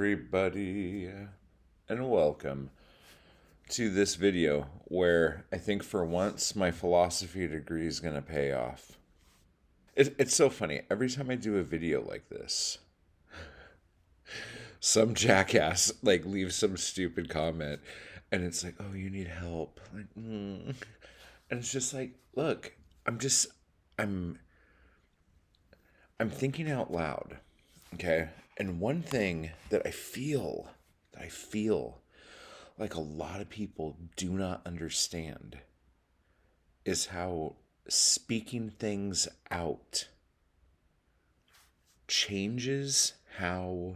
everybody, and welcome to this video where I think for once my philosophy degree is going to pay off. It's so funny. Every time I do a video like this, some jackass leaves some stupid comment and it's like, oh, you need help. And it's just like, look, I'm I'm thinking out loud. Okay. And one thing that I feel like a lot of people do not understand is how speaking things out changes how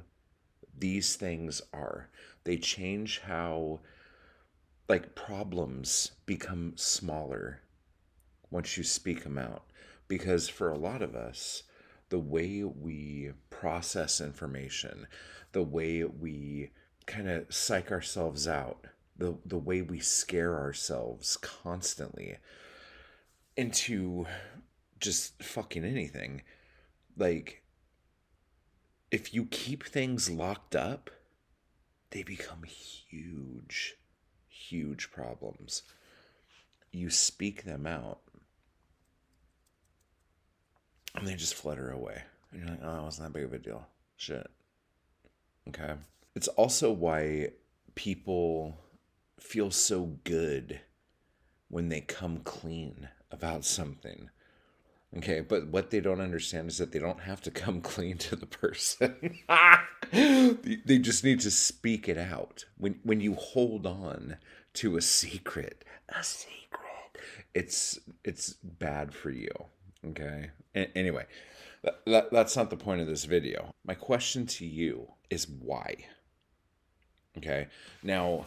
these things are. They change how, problems become smaller once you speak them out. Because for a lot of us, the way we process information, the way we kind of psych ourselves out, the way we scare ourselves constantly into just fucking anything, like, if you keep things locked up, they become huge, huge problems. You speak them out, and they just flutter away. And you're like, oh, it wasn't that big of a deal. Shit. Okay. It's also why people feel so good when they come clean about something. Okay, but what they don't understand is that they don't have to come clean to the person. They just need to speak it out. When you hold on to a secret, it's bad for you. Okay. Anyway, that's not the point of this video. My question to you is why. Okay. Now,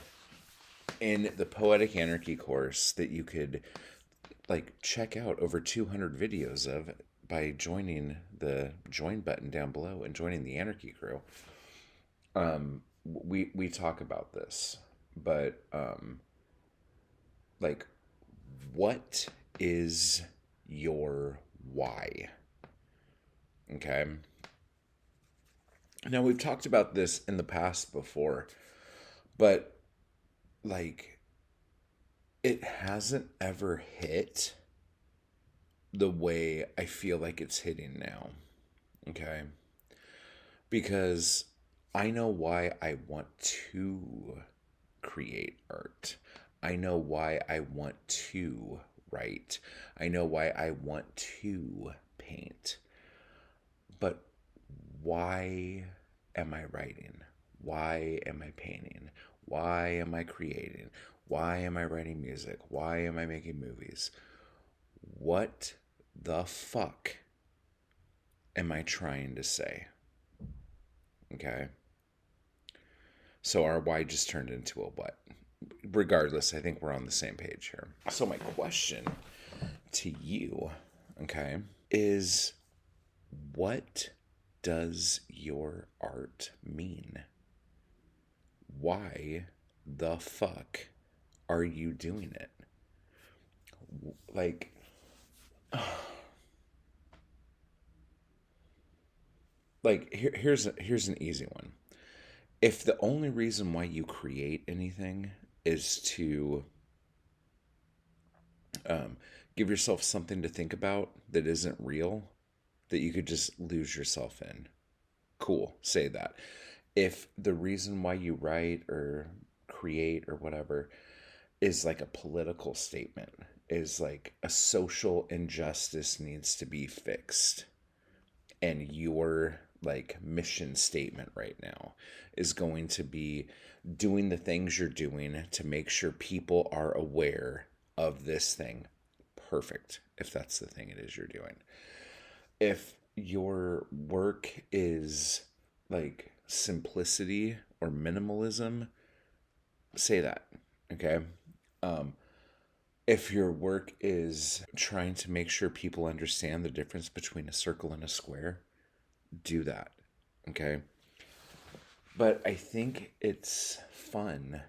in the Poetic Anarchy course that you could check out over 200 videos of by joining the join button down below and joining the Anarchy crew, we talk about this. But what is your why? Okay. Now, we've talked about this in the past before, but it hasn't ever hit the way I feel like it's hitting now. Okay. Because I know why I want to create art. I know why I want to write. I know why I want to paint. But why am I writing? Why am I painting? Why am I creating? Why am I writing music? Why am I making movies? What the fuck am I trying to say? Okay. So our why just turned into a what. Regardless, I think we're on the same page here. So my question to you, okay, is what does your art mean? Why the fuck are you doing it? Here's an easy one. If the only reason why you create anything is to give yourself something to think about that isn't real, that you could just lose yourself in, cool, say that. If the reason why you write or create or whatever is a political statement, is a social injustice needs to be fixed, and your mission statement right now is going to be doing the things you're doing to make sure people are aware of this thing. Perfect. If that's the thing it is you're doing. If your work is simplicity or minimalism, say that. Okay. If your work is trying to make sure people understand the difference between a circle and a square, do that. Okay. But I think it's fun,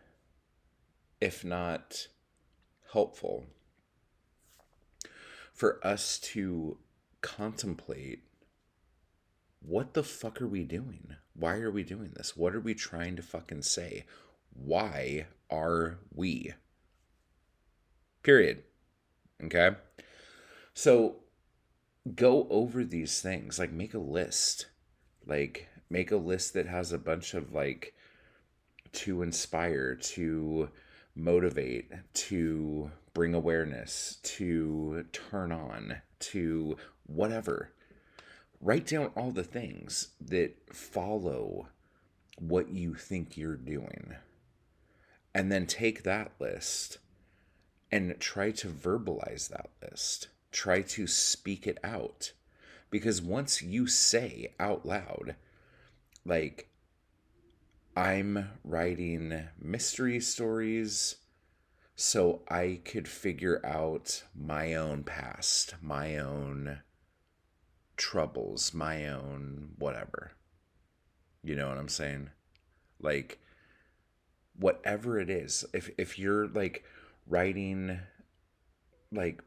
if not helpful, for us to contemplate what the fuck are we doing? Why are we doing this? What are we trying to fucking say? Why are we? Period. Okay? So go over these things. Like, make a list. Like, make a list that has a bunch of, like, to inspire, to motivate, to bring awareness, to turn on, to whatever. Write down all the things that follow what you think you're doing. And then take that list and try to verbalize that list. Try to speak it out. Because once you say out loud, like, I'm writing mystery stories so I could figure out my own past, my own troubles, my own whatever. You know what I'm saying? Like, whatever it is, if you're like writing like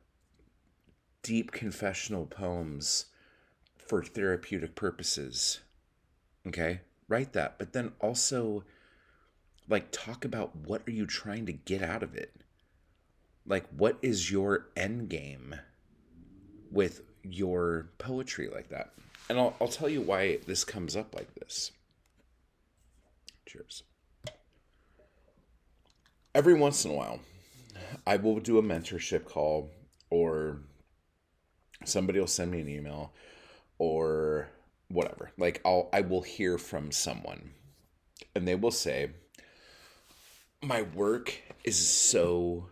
deep confessional poems for therapeutic purposes, okay? Write that, but then also like talk about what are you trying to get out of it? Like, what is your end game with your poetry like that? And I'll tell you why this comes up like this. Cheers. Every once in a while, I will do a mentorship call, or somebody will send me an email, or whatever. Like, I will hear from someone, and they will say, my work is so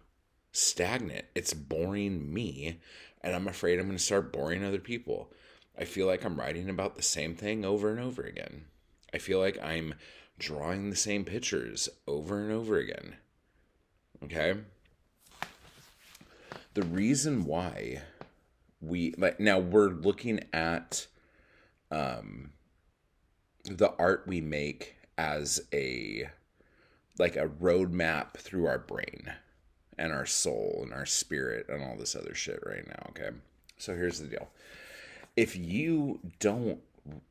stagnant. It's boring me, and I'm afraid I'm going to start boring other people. I feel like I'm writing about the same thing over and over again. I feel like I'm drawing the same pictures over and over again. Okay? The reason why we, like, now we're looking at the art we make as a, like, a roadmap through our brain and our soul and our spirit and all this other shit right now, okay? So here's the deal. If you don't,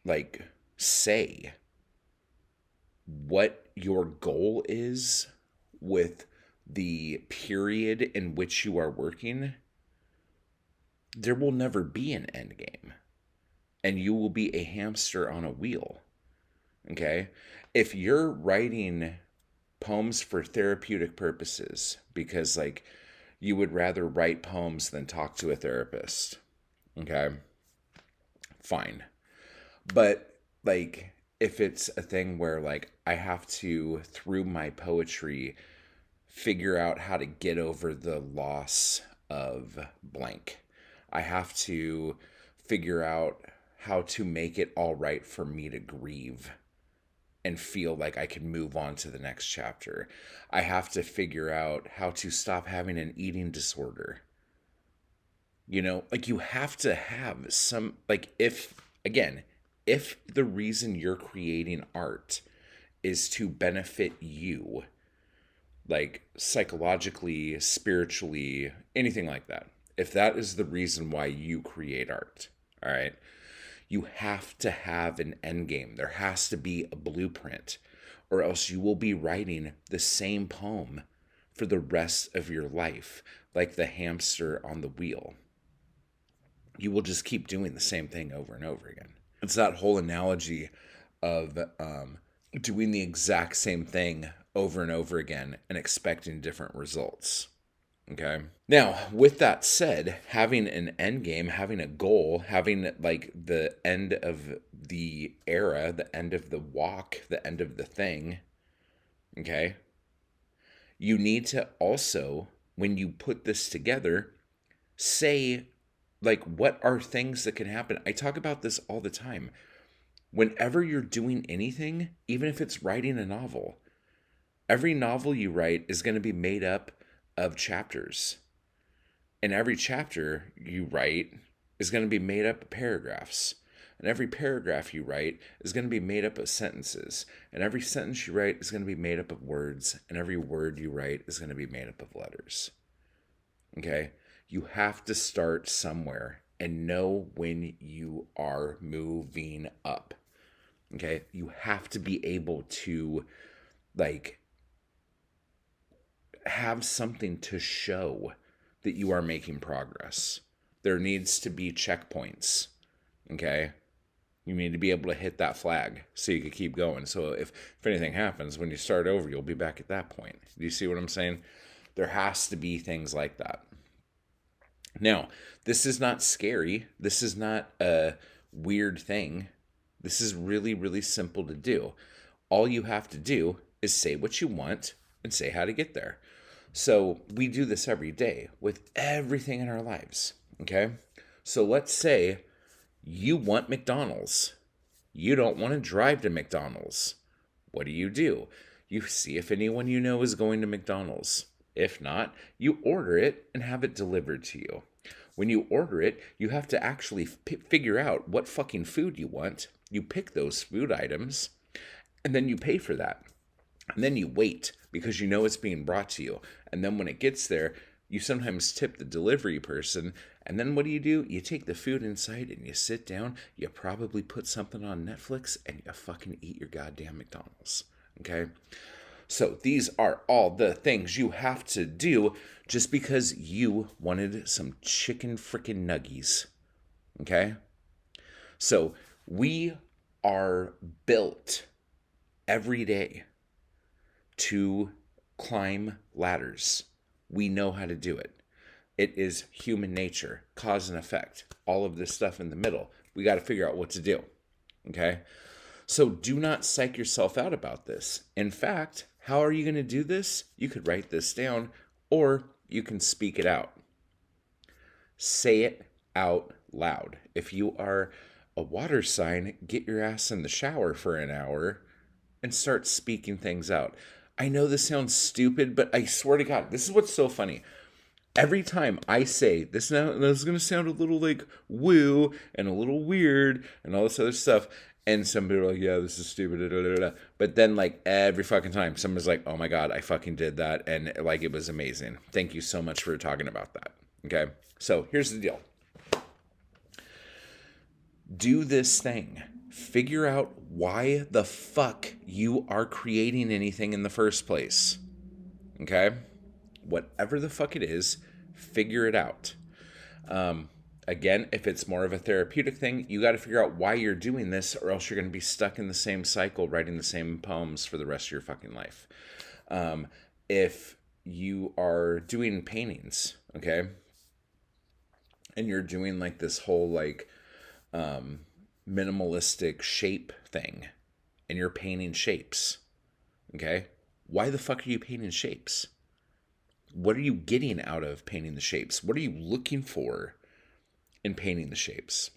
like, say what your goal is with the period in which you are working, there will never be an end game. And you will be a hamster on a wheel, okay? If you're writing poems for therapeutic purposes because, like, you would rather write poems than talk to a therapist, okay, fine. But, like, if it's a thing where, like, I have to, through my poetry, figure out how to get over the loss of blank, I have to figure out how to make it all right for me to grieve and feel like I can move on to the next chapter. I have to figure out how to stop having an eating disorder. You know, like, you have to have some, like, if, again, if the reason you're creating art is to benefit you, like, psychologically, spiritually, anything like that, if that is the reason why you create art, all right, you have to have an end game. There has to be a blueprint, or else you will be writing the same poem for the rest of your life, like the hamster on the wheel. You will just keep doing the same thing over and over again. It's that whole analogy of doing the exact same thing over and over again and expecting different results. Okay. Now, with that said, having an end game, having a goal, having, like, the end of the era, the end of the walk, the end of the thing, okay, you need to also, when you put this together, say, like, what are things that can happen? I talk about this all the time. Whenever you're doing anything, even if it's writing a novel, every novel you write is going to be made up of chapters. And every chapter you write is going to be made up of paragraphs. And every paragraph you write is going to be made up of sentences. And every sentence you write is going to be made up of words. And every word you write is going to be made up of letters. Okay? You have to start somewhere. and know when you are moving up. Okay? You have to be able to, like, have something to show that you are making progress. There needs to be checkpoints. Okay? You need to be able to hit that flag so you can keep going. So if anything happens, when you start over, you'll be back at that point. Do you see what I'm saying? There has to be things like that. Now, this is not scary. This is not a weird thing. This is really, really simple to do. All you have to do is say what you want and say how to get there. So we do this every day with everything in our lives. Okay? So let's say you want McDonald's. You don't want to drive to McDonald's. What do? You see if anyone you know is going to McDonald's. If not, you order it and have it delivered to you. When you order it, you have to actually figure out what fucking food you want. You pick those food items, and then you pay for that. And then you wait because you know it's being brought to you. And then when it gets there, you sometimes tip the delivery person. And then what do? You take the food inside and you sit down. You probably put something on Netflix and you fucking eat your goddamn McDonald's. Okay? So these are all the things you have to do just because you wanted some chicken frickin' nuggies. Okay? So we are built every day to climb ladders. We know how to do it. It is human nature, cause and effect, all of this stuff in the middle. We got to figure out what to do. Okay? So do not psych yourself out about this. In fact, how are you going to do this? You could write this down or you can speak it out. Say it out loud. If you are a water sign, get your ass in the shower for an hour and start speaking things out. I know this sounds stupid, but I swear to God, this is what's so funny. Every time I say this, now this is going to sound a little like woo and a little weird and all this other stuff. And some people are like, yeah, this is stupid. Da, da, da. But then, like, every fucking time, someone's like, oh my God, I fucking did that. And, like, it was amazing. Thank you so much for talking about that. Okay? So, here's the deal. Do this thing. Figure out why the fuck you are creating anything in the first place. Okay? Whatever the fuck it is, figure it out. Again, if it's more of a therapeutic thing, you got to figure out why you're doing this, or else you're going to be stuck in the same cycle, writing the same poems for the rest of your fucking life. If you are doing paintings, okay, and you're doing like this whole like minimalistic shape thing, and you're painting shapes, okay, why the fuck are you painting shapes? What are you getting out of painting the shapes? What are you looking for in painting the shapes?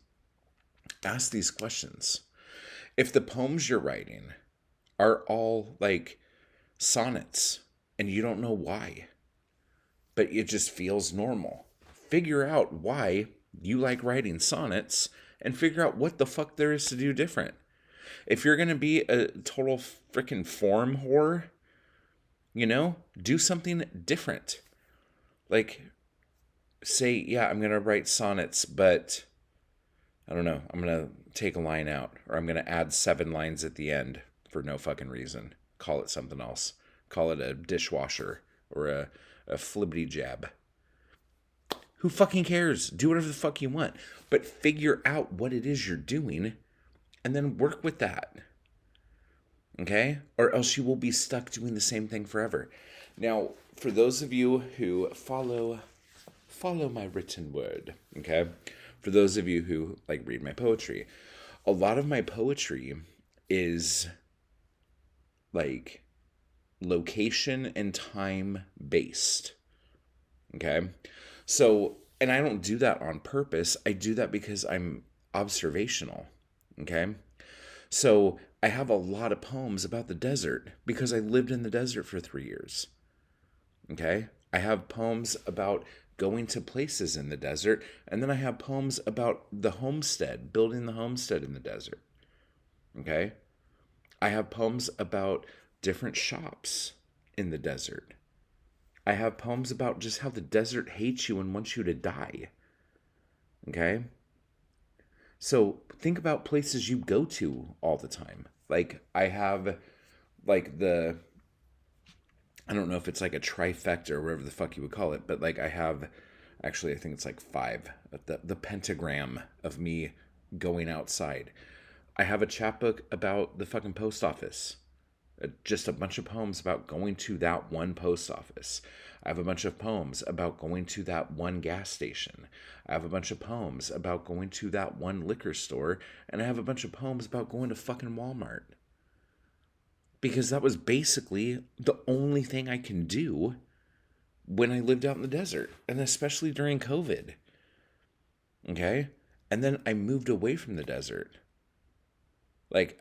Ask these questions. If the poems you're writing are all like sonnets and you don't know why, but it just feels normal, figure out why you like writing sonnets and figure out what the fuck there is to do different. If you're going to be a total freaking form whore, you know, do something different. Like, say, yeah, I'm going to write sonnets, but I don't know, I'm going to take a line out, or I'm going to add 7 lines at the end for no fucking reason. Call it something else. Call it a dishwasher or a flibbity jab. Who fucking cares? Do whatever the fuck you want. But figure out what it is you're doing and then work with that. Okay? Or else you will be stuck doing the same thing forever. Now, for those of you who follow my written word, okay? For those of you who like read my poetry, a lot of my poetry is like location and time based. Okay? So, and I don't do that on purpose. I do that because I'm observational. Okay? So, I have a lot of poems about the desert because I lived in the desert for 3 years. Okay? I have poems about going to places in the desert, and then I have poems about the homestead, building the homestead in the desert. Okay? I have poems about different shops in the desert. I have poems about just how the desert hates you and wants you to die. Okay? So think about places you go to all the time. Like I have like I don't know if it's like a trifecta or whatever the fuck you would call it, but like I have actually I think it's like five, the pentagram of me going outside. I have a chapbook about the fucking post office. Just a bunch of poems about going to that one post office. I have a bunch of poems about going to that one gas station. I have a bunch of poems about going to that one liquor store. And I have a bunch of poems about going to fucking Walmart. Because that was basically the only thing I can do when I lived out in the desert. And especially during COVID. Okay? And then I moved away from the desert. Like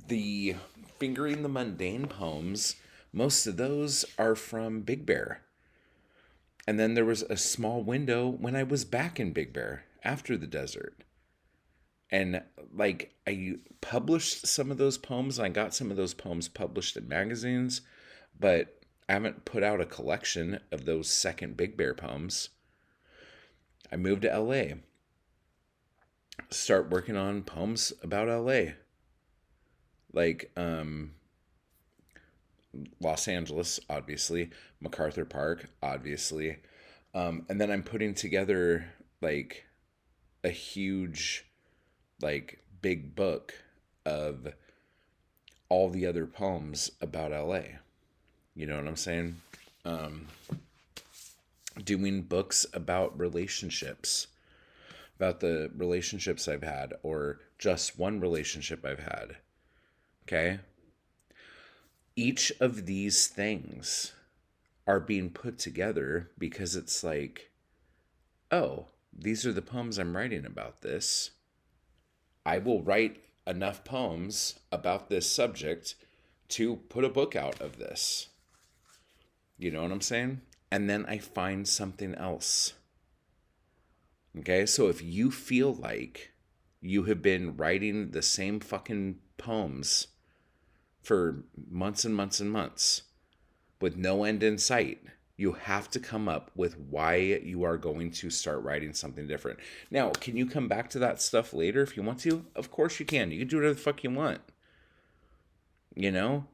the fingering the mundane poems, most of those are from Big Bear. And then there was a small window when I was back in Big Bear after the desert. And like I published some of those poems and I got some of those poems published in magazines, but I haven't put out a collection of those second Big Bear poems. I moved to LA. Start working on poems about LA. Like Los Angeles, obviously, MacArthur Park, obviously. And then I'm putting together like a huge, like, big book of all the other poems about LA. You know what I'm saying? Um, Doing books about relationships, about the relationships I've had, or just one relationship I've had. Okay? Each of these things are being put together because it's like, oh, these are the poems I'm writing about this. I will write enough poems about this subject to put a book out of this. You know what I'm saying? And then I find something else. Okay, so if you feel like you have been writing the same fucking poems for months and months and months with no end in sight, you have to come up with why you are going to start writing something different. Now, can you come back to that stuff later if you want to? Of course you can. You can do whatever the fuck you want. You know?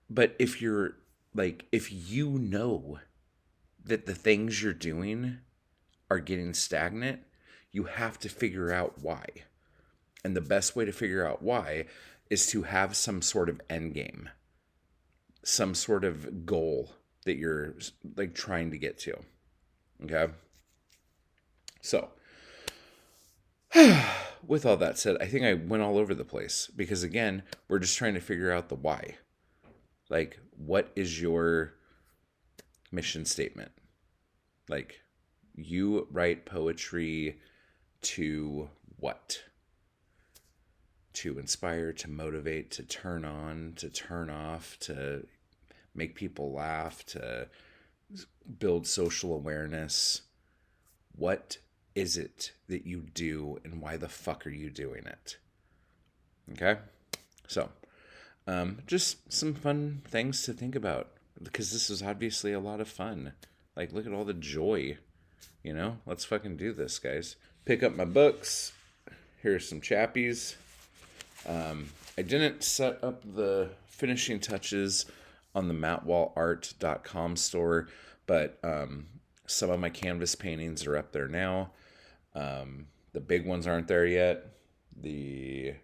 But if you're like, if you know that the things you're doing are getting stagnant, you have to figure out why. And the best way to figure out why is to have some sort of end game, some sort of goal that you're like trying to get to. Okay. So, with all that said, I think I went all over the place because, again, we're just trying to figure out the why. Like, what is your mission statement? Like, you write poetry to what? To inspire, to motivate, to turn on, to turn off, to make people laugh, to build social awareness. What is it that you do and why the fuck are you doing it? Okay? So, just some fun things to think about because this is obviously a lot of fun. Like, look at all the joy, you know? Let's fucking do this, guys. Pick up my books. Here's some chappies. I didn't set up the finishing touches on the mattwallart.com store, but some of my canvas paintings are up there now. The big ones aren't there yet. The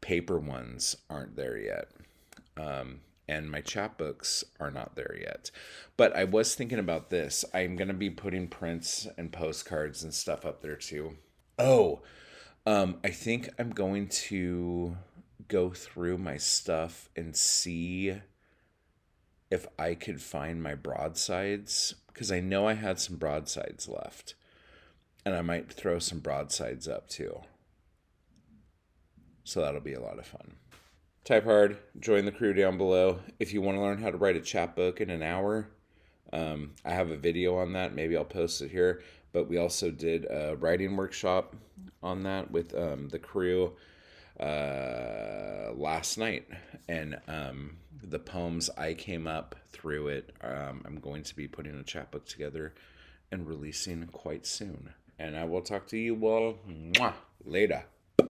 paper ones aren't there yet. And my chapbooks are not there yet. But I was thinking about this. I'm going to be putting prints and postcards and stuff up there too. Oh, I think I'm going to go through my stuff and see if I could find my broadsides, because I know I had some broadsides left. And I might throw some broadsides up too. So that'll be a lot of fun. Type hard, join the crew down below. If you want to learn how to write a chapbook in an hour, I have a video on that. Maybe I'll post it here. But we also did a writing workshop on that with the crew last night. And the poems I came up through it, I'm going to be putting a chapbook together and releasing quite soon. And I will talk to you all later.